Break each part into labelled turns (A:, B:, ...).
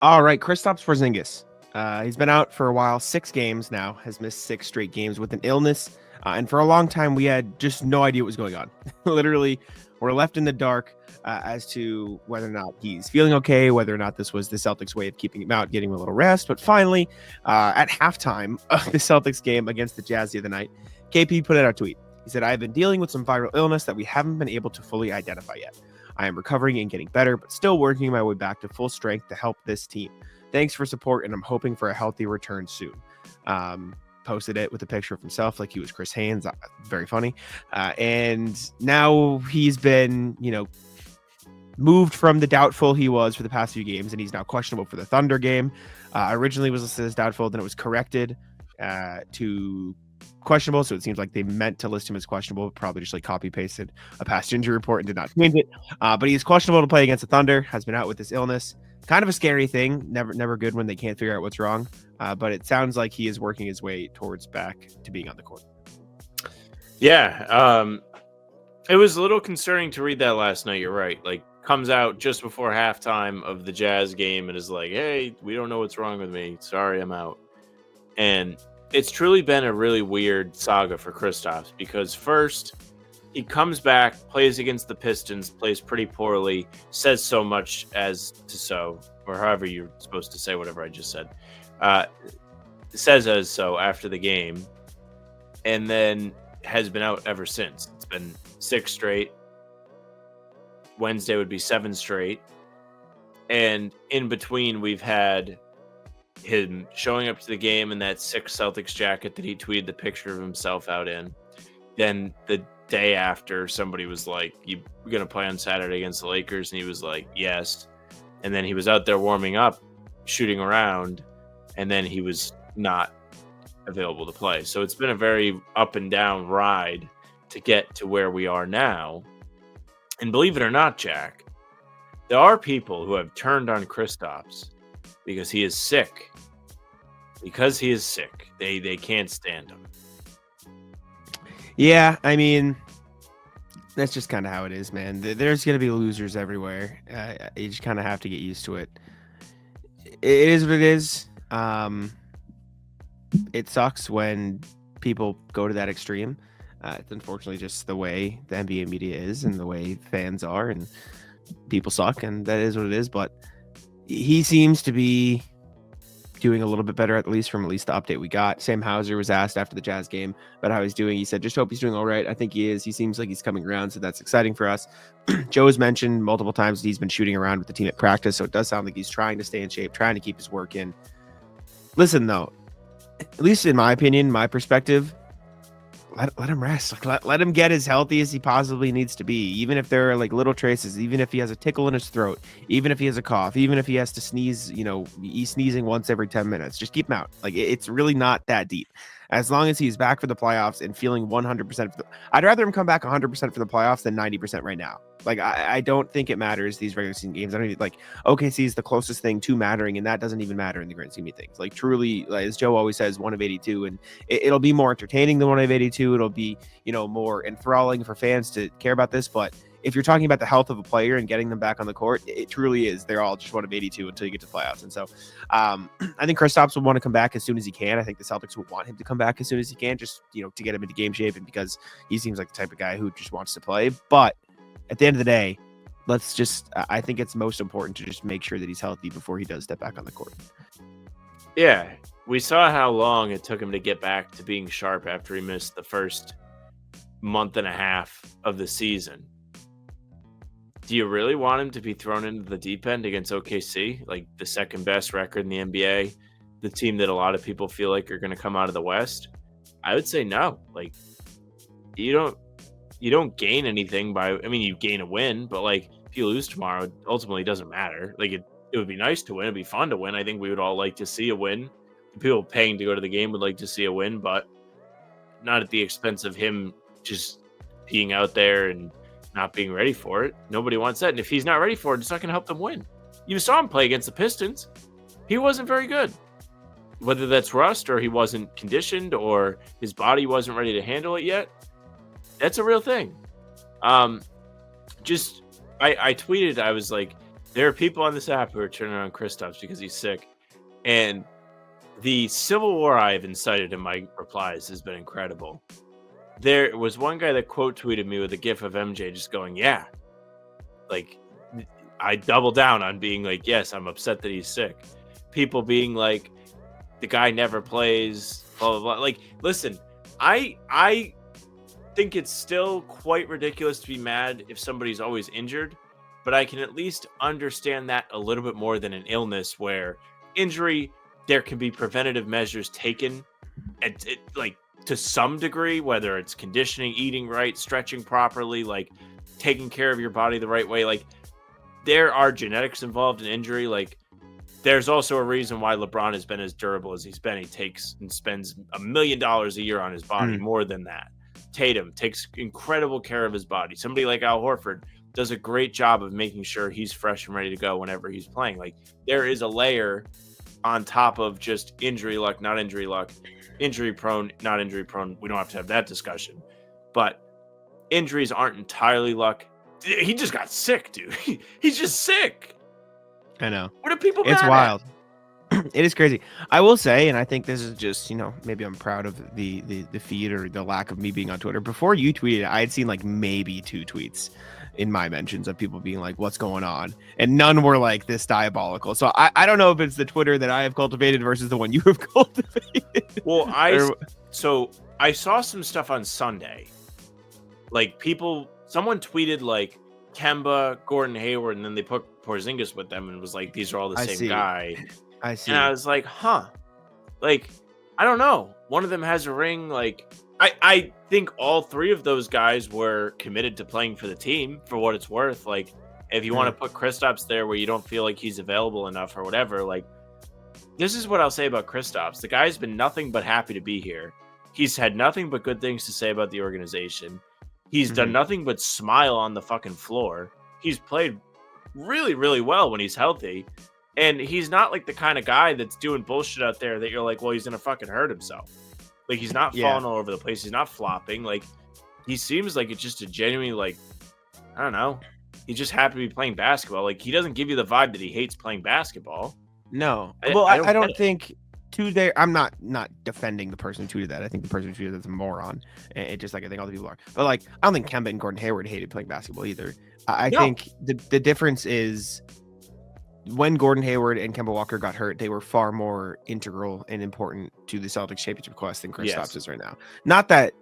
A: All right, Kristaps Porzingis. He's been out for a while, 6 games now, has missed 6 straight games with an illness. And for a long time, we had just no idea what was going on. Literally, we're left in the dark as to whether or not he's feeling okay, whether or not this was the Celtics' way of keeping him out, getting him a little rest. But finally, at halftime of the Celtics game against the Jazz the other night, KP put out a tweet. He said, "I have been dealing with some viral illness that we haven't been able to fully identify yet. I am recovering and getting better, but still working my way back to full strength to help this team. Thanks for support, and I'm hoping for a healthy return soon." Posted it with a picture of himself like he was Chris Haynes. Very funny. And now he's been, moved from the doubtful he was for the past few games, and he's now questionable for the Thunder game. Originally was listed as doubtful, then it was corrected to questionable, so it seems like they meant to list him as questionable, but probably just like copy pasted a past injury report and did not change it. But he's questionable to play against the Thunder, has been out with this illness. Kind of a scary thing. Never good when they can't figure out what's wrong. But it sounds like he is working his way towards back to being on the court.
B: Yeah, it was a little concerning to read that last night. You're right. Like, comes out just before halftime of the Jazz game and is like, "Hey, we don't know what's wrong with me. Sorry, I'm out." And it's truly been a really weird saga for Kristaps, because first he comes back, plays against the Pistons, plays pretty poorly, says so much as to so, or however you're supposed to say whatever I just said, says as so after the game, and then has been out ever since. It's been 6 straight. Wednesday would be 7 straight. And in between, we've had him showing up to the game in that sick Celtics jacket that he tweeted the picture of himself out in. Then the day after, somebody was like, "You going to play on Saturday against the Lakers?" And he was like, "Yes." And then he was out there warming up, shooting around, and then he was not available to play. So it's been a very up and down ride to get to where we are now. And believe it or not, Jack, there are people who have turned on Kristaps because he is sick. Because he is sick. They can't stand him.
A: Yeah, I mean, that's just kind of how it is, man. There's going to be losers everywhere. You just kind of have to get used to it. It is what it is. It sucks when people go to that extreme. It's unfortunately just the way the NBA media is and the way fans are, and people suck, and that is what it is. But he seems to be doing a little bit better, at least from the update we got. Sam Hauser was asked after the Jazz game about how he's doing. He said, "Just hope he's doing all right." I think he is. He seems like he's coming around, so that's exciting for us. Joe has mentioned multiple times that he's been shooting around with the team at practice, so it does sound like he's trying to stay in shape, trying to keep his work in. Listen, though, at least in my opinion, my perspective, let him rest. Like, let him get as healthy as he possibly needs to be, even if there are like little traces, even if he has a tickle in his throat, even if he has a cough, even if he has to sneeze, he's sneezing once every 10 minutes. Just keep him out. Like, it's really not that deep. As long as he's back for the playoffs and feeling 100%, I'd rather him come back 100% for the playoffs than 90% right now. Like, I don't think it matters, these regular season games. I don't even, like, OKC is the closest thing to mattering, and that doesn't even matter in the grand scheme of things. Like, truly, like, as Joe always says, 1 of 82, and it'll be more entertaining than 1 of 82. It'll be, more enthralling for fans to care about this. But if you're talking about the health of a player and getting them back on the court, it truly is. They're all just 1 of 82 until you get to the playoffs. And so I think Kristaps would want to come back as soon as he can. I think the Celtics would want him to come back as soon as he can, just, to get him into game shape, and because he seems like the type of guy who just wants to play. But at the end of the day, I think it's most important to just make sure that he's healthy before he does step back on the court.
B: Yeah, we saw how long it took him to get back to being sharp after he missed the first month and a half of the season. Do you really want him to be thrown into the deep end against OKC, like the second best record in the NBA, the team that a lot of people feel like are going to come out of the West? I would say no. Like, you don't gain anything you gain a win, but like, if you lose tomorrow, it ultimately doesn't matter. Like, it would be nice to win. It'd be fun to win. I think we would all like to see a win. The people paying to go to the game would like to see a win, but not at the expense of him just being out there and not being ready for it. Nobody wants that. And if he's not ready for it, it's not going to help them win. You saw him play against the Pistons. He wasn't very good. Whether that's rust or he wasn't conditioned or his body wasn't ready to handle it yet, that's a real thing. I tweeted, I was like, There are people on this app who are turning on Kristaps because he's sick. And the civil war I have incited in my replies has been incredible. There was one guy that quote tweeted me with a gif of MJ just going, yeah. Like, I double down on being like, yes, I'm upset that he's sick. People being like, the guy never plays, blah, blah, blah. Like, listen, I think it's still quite ridiculous to be mad if somebody's always injured, but I can at least understand that a little bit more than an illness where injury, there can be preventative measures taken at like to some degree, whether it's conditioning, eating right, stretching properly, like taking care of your body the right way. Like, there are genetics involved in injury. Like, there's also a reason why LeBron has been as durable as he's been. He takes and spends $1 million a year on his body, more than that. Tatum takes incredible care of his body. Somebody like Al Horford does a great job of making sure he's fresh and ready to go whenever he's playing. Like, there is a layer on top of just injury luck, not injury luck, injury prone, not injury prone. We don't have to have that discussion, but injuries aren't entirely luck. He just got sick, dude. He's just sick.
A: I know.
B: What are people
A: It's
B: mad
A: wild. It is crazy. I will say, and I think this is just, maybe I'm proud of the feed or the lack of me being on Twitter. Before you tweeted, I had seen like maybe 2 tweets in my mentions of people being like, what's going on? And none were like this diabolical. So I don't know if it's the Twitter that I have cultivated versus the one you have cultivated.
B: Well, so I saw some stuff on Sunday. Like, someone tweeted like Kemba, Gordon Hayward, and then they put Porzingis with them and was like, these are all the same guy.
A: I see.
B: And I was like, huh. Like, I don't know. One of them has a ring. Like, I think all 3 of those guys were committed to playing for the team for what it's worth. Like, if you want to put Kristaps there where you don't feel like he's available enough or whatever, like, this is what I'll say about Kristaps. The guy's been nothing but happy to be here. He's had nothing but good things to say about the organization. He's done nothing but smile on the fucking floor. He's played really, really well when he's healthy. And he's not like the kind of guy that's doing bullshit out there that you're like, well, he's going to fucking hurt himself. Like, he's not falling all over the place. He's not flopping. Like, he seems like it's just a genuinely, like, I don't know. He's just happy to be playing basketball. Like, he doesn't give you the vibe that he hates playing basketball.
A: No. I don't think I'm not defending the person who tweeted that. I think the person who tweeted that's a moron. And just like I think other people are. But like, I don't think Kemba and Gordon Hayward hated playing basketball either. I think the difference is when Gordon Hayward and Kemba Walker got hurt, they were far more integral and important to the Celtics championship quest than Kristaps is right now. Not that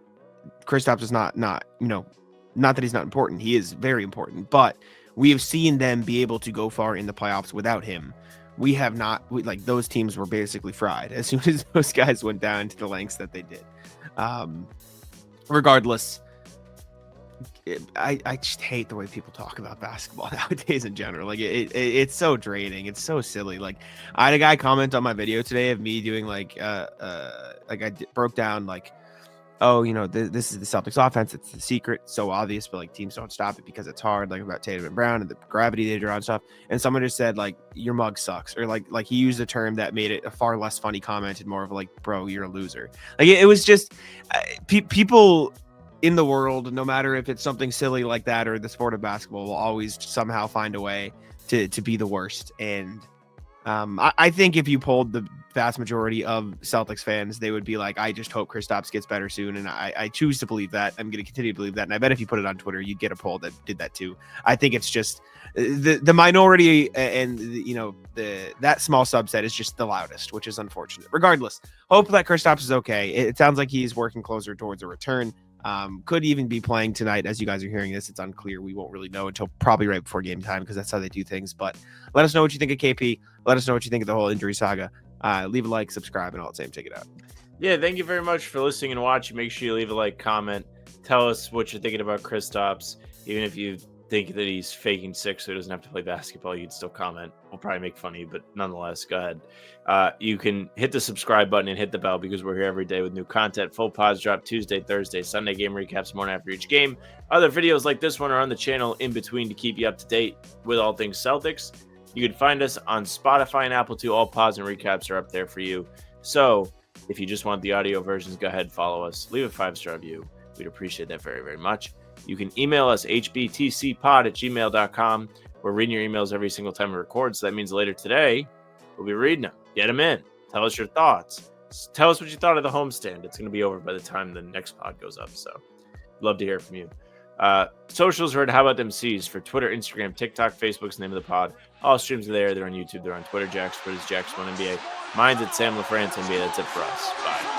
A: Kristaps is not that he's not important. He is very important, but we have seen them be able to go far in the playoffs without him. We have not, like, those teams were basically fried as soon as those guys went down to the lengths that they did. Regardless, I just hate the way people talk about basketball nowadays in general. Like, it's so draining. It's so silly. Like, I had a guy comment on my video today of me doing like I broke down like, oh, this is the Celtics offense. It's the secret. So obvious, but like teams don't stop it because it's hard. Like about Tatum and Brown and the gravity they draw and stuff. And someone just said like, your mug sucks, or like he used a term that made it a far less funny comment and more of like, bro, you're a loser. Like, it was just people in the world, no matter if it's something silly like that or the sport of basketball, will always somehow find a way to be the worst. And I think if you polled the vast majority of Celtics fans, they would be like, I just hope Kristaps gets better soon. And I choose to believe that. I'm going to continue to believe that. And I bet if you put it on Twitter, you'd get a poll that did that too. I think it's just the minority and that small subset is just the loudest, which is unfortunate. Regardless, hope that Kristaps is okay. It sounds like he's working closer towards a return. Could even be playing tonight. As you guys are hearing this, it's unclear. We won't really know until probably right before game time, because that's how they do things. But let us know what you think of KP. Let us know what you think of the whole injury saga. Leave a like, subscribe, and all the same. Check it out.
B: Yeah, thank you very much for listening and watching. Make sure you leave a like, comment, tell us what you're thinking about Kristaps. Even if you think that he's faking sick so he doesn't have to play basketball, you'd still comment. We'll probably make fun of you, but nonetheless, go ahead. You can hit the subscribe button and hit the bell, because we're here every day with new content. Full pods drop Tuesday, Thursday, Sunday game recaps morning after each game. Other videos like this one are on the channel in between to keep you up to date with all things Celtics. You can find us on Spotify and Apple too. All pods and recaps are up there for you. So if you just want the audio versions, go ahead, follow us, leave a 5-star review. We'd appreciate that very, very much. You can email us hbtcpod@gmail.com. We're We're reading your emails every single time we record, so that means later today we'll be reading them. Get them in. Tell us your thoughts. Tell us what you thought of the homestand. It's going to be over by the time the next pod goes up, so love to hear from you. Socials are at How About Them C's for Twitter, Instagram, TikTok, Facebook's the name of the pod. All streams are there. They're on YouTube. They're on Twitter. Jack's Twitter is Jack's1NBA. Mine's at Sam LaFrance NBA. That's it for us. Bye.